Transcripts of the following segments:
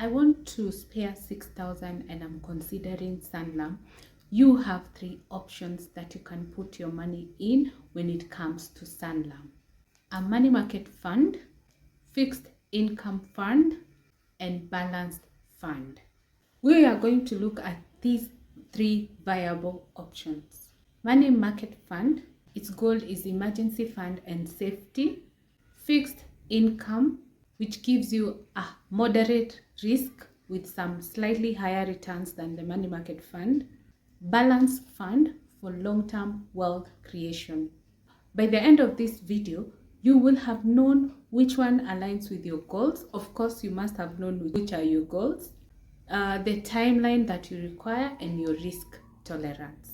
I want to spare 6,000 and I'm considering Sanlam, you have three options that you can put your money in when it comes to Sanlam: a money market fund, fixed income fund, and balanced fund. We are going to look at these three viable options. Money market fund, its goal is emergency fund and safety. Fixed income, which gives you a moderate risk with some slightly higher returns than the money market fund. Balanced fund for long-term wealth creation. By the end of this video, you will have known which one aligns with your goals. Of course, you must have known which are your goals, the timeline that you require, and your risk tolerance.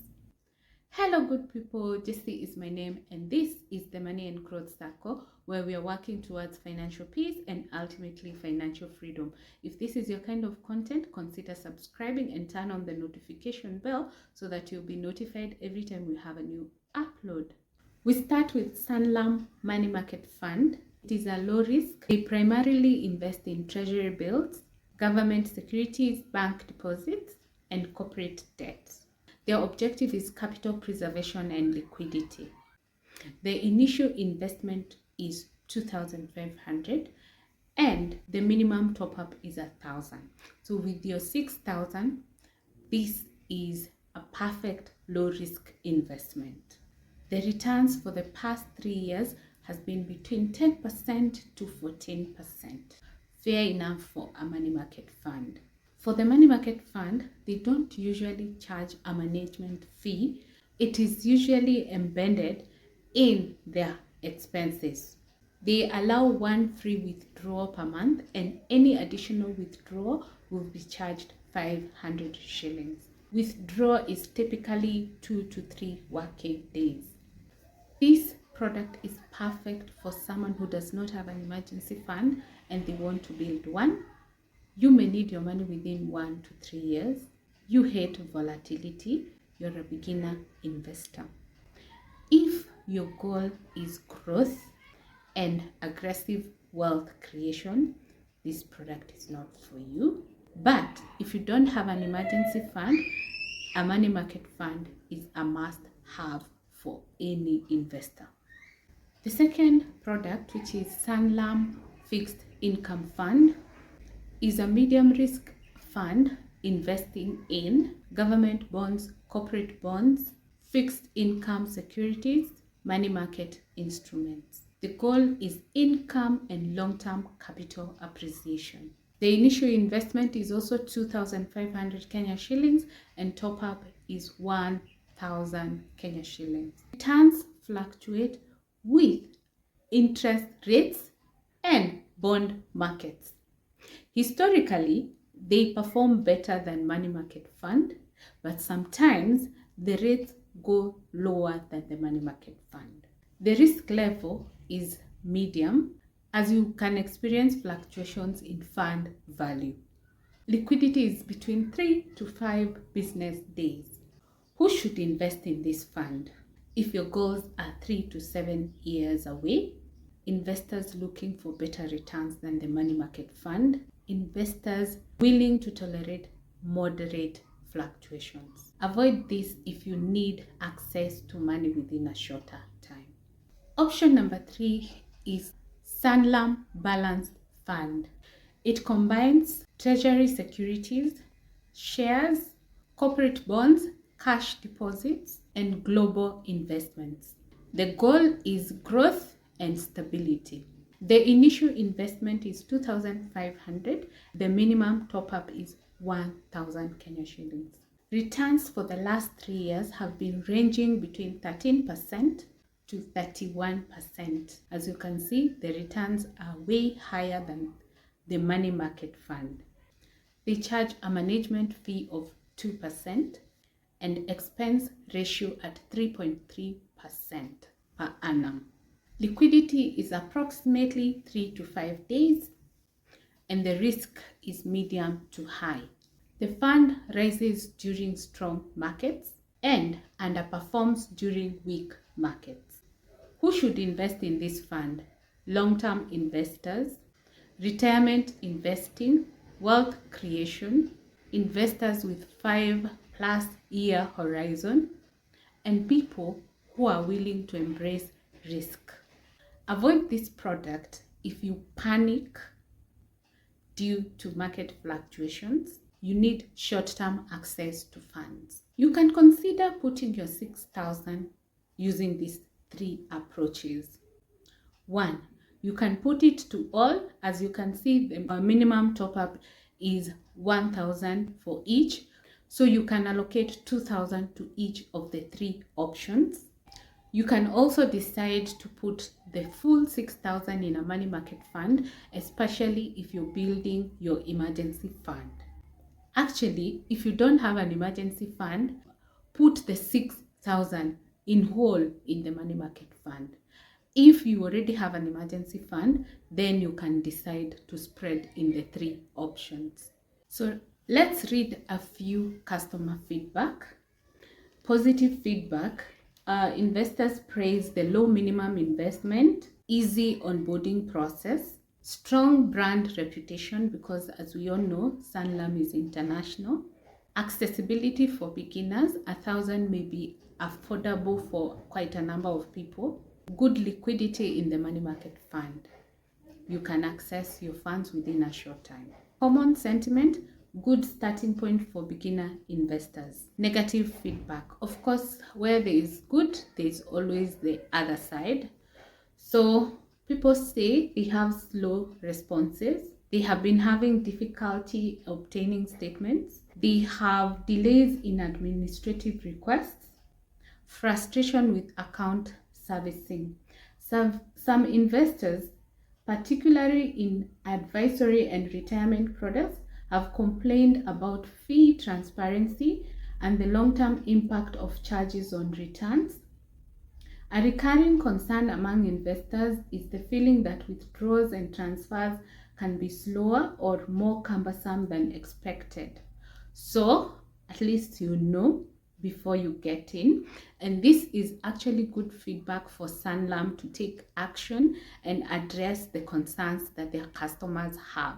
Hello good people, Jessie is my name, and this is the Money and Growth Circle, where we are working towards financial peace and ultimately financial freedom. If this is your kind of content, consider subscribing and turn on the notification bell so that you'll be notified every time we have a new upload. We start with Sanlam Money Market Fund. It is a low risk. They primarily invest in treasury bills, government securities, bank deposits, and corporate debt. Their objective is capital preservation and liquidity. The initial investment is 2,500 and the minimum top-up is 1,000. So with your 6,000, this is a perfect low-risk investment. The returns for the past 3 years has been between 10% to 14%. Fair enough for a money market fund. For the money market fund, they don't usually charge a management fee. It is usually embedded in their expenses. They allow one free withdrawal per month, and any additional withdrawal will be charged 500 shillings. Withdrawal is typically 2 to 3 working days. This product is perfect for someone who does not have an emergency fund and they want to build one. You may need your money within 1 to 3 years. You hate volatility. You're a beginner investor. If your goal is growth and aggressive wealth creation, this product is not for you. But if you don't have an emergency fund, a money market fund is a must-have for any investor. The second product, which is Sanlam Fixed Income Fund, is a medium risk fund investing in government bonds, corporate bonds, fixed income securities, money market instruments. The goal is income and long-term capital appreciation. The initial investment is also 2,500 Kenya shillings and top-up is 1,000 Kenya shillings. Returns fluctuate with interest rates and bond markets. Historically, they perform better than money market fund, but sometimes the rates go lower than the money market fund. The risk level is medium, as you can experience fluctuations in fund value. Liquidity is between 3 to 5 business days. Who should invest in this fund? If your goals are 3 to 7 years away, investors looking for better returns than the money market fund, investors willing to tolerate moderate fluctuations. Avoid this if you need access to money within a shorter time. Option number 3 is Sanlam Balanced Fund. It combines treasury securities, shares, corporate bonds, cash deposits, and global investments. The goal is growth and stability. The initial investment is 2,500. The minimum top-up is 1,000 Kenya shillings. Returns for the last 3 years have been ranging between 13% to 31%. As you can see, the returns are way higher than the money market fund. They charge a management fee of 2% and expense ratio at 3.3% per annum. Liquidity is approximately 3 to 5 days and the risk is medium to high. The fund rises during strong markets and underperforms during weak markets. Who should invest in this fund? Long-term investors, retirement investing, wealth creation, investors with 5+ year horizon, and people who are willing to embrace risk. Avoid this product if you panic due to market fluctuations. You need short-term access to funds. You can consider putting your 6,000 using these 3 approaches. 1. You can put it to all. As you can see, the minimum top-up is 1,000 for each. So you can allocate 2,000 to each of the 3 options. You can also decide to put the full 6,000 in a money market fund, especially if you're building your emergency fund. Actually, if you don't have an emergency fund, put the 6,000 in whole in the money market fund. If you already have an emergency fund, then you can decide to spread in the 3 options. So let's read a few customer feedback. Positive feedback. Investors praise the low minimum investment, easy onboarding process, strong brand reputation, because as we all know, Sanlam is international. Accessibility for beginners, 1,000 may be affordable for quite a number of people. Good liquidity in the money market fund. You can access your funds within a short time. Common sentiment, good starting point for beginner investors. Negative feedback. Of course, where there is good, there is always the other side. So people say they have slow responses. They have been having difficulty obtaining statements. They have delays in administrative requests. Frustration with account servicing. Some investors, particularly in advisory and retirement products, have complained about fee transparency and the long-term impact of charges on returns. A recurring concern among investors is the feeling that withdrawals and transfers can be slower or more cumbersome than expected. So at least you know before you get in, and this is actually good feedback for Sanlam to take action and address the concerns that their customers have.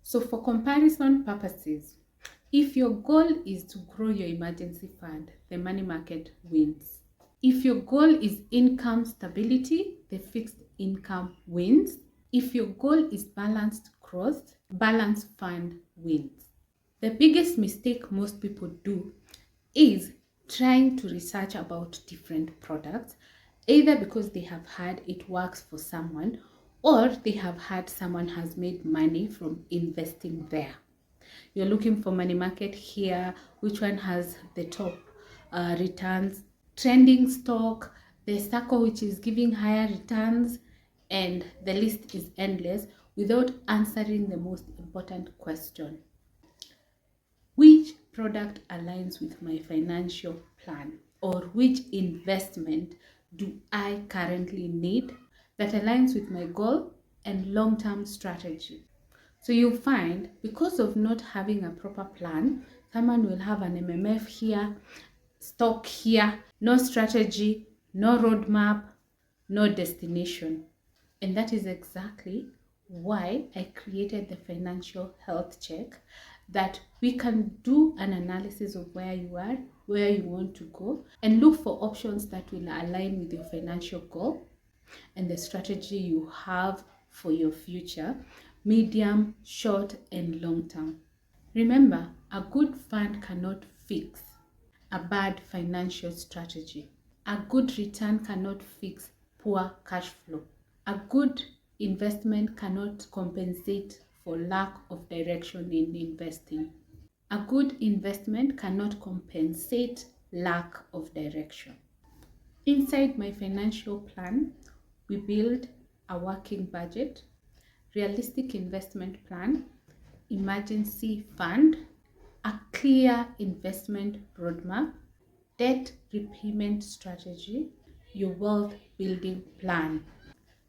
So for comparison purposes, if your goal is to grow your emergency fund, the money market wins. If your goal is income stability, the fixed income wins. If your goal is balanced growth, balanced fund wins. The biggest mistake most people do is trying to research about different products, either because they have heard it works for someone or they have heard someone has made money from investing there. You're looking for money market here, which one has the top returns, trending stock, the circle which is giving higher returns, and the list is endless without answering the most important question. Which product aligns with my financial plan, or which investment do I currently need that aligns with my goal and long-term strategy? So you'll find, because of not having a proper plan, someone will have an MMF here, stock here, no strategy, no roadmap, no destination. And that is exactly why I created the financial health check, that we can do an analysis of where you are, where you want to go, and look for options that will align with your financial goal and the strategy you have for your future, medium, short, and long term. Remember, a good fund cannot fix a bad financial strategy. A good return cannot fix poor cash flow. A good investment cannot compensate for lack of direction in investing. A good investment cannot compensate lack of direction. Inside my financial plan, we build a working budget, realistic investment plan, emergency fund, a clear investment roadmap, debt repayment strategy, your wealth building plan.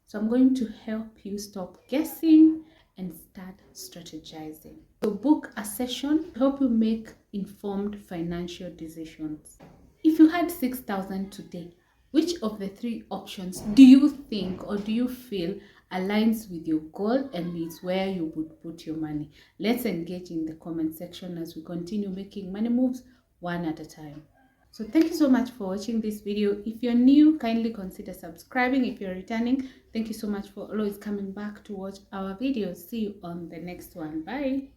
So I'm going to help you stop guessing and start strategizing. So book a session to help you make informed financial decisions. If you had 6,000 today, which of the 3 options do you think or do you feel aligns with your goal and is where you would put your money. Let's engage in the comment section as we continue making money moves one at a time. So thank you so much for watching this video. If you're new, kindly consider subscribing. If you're returning, thank you so much for always coming back to watch our videos. See you on the next one. Bye.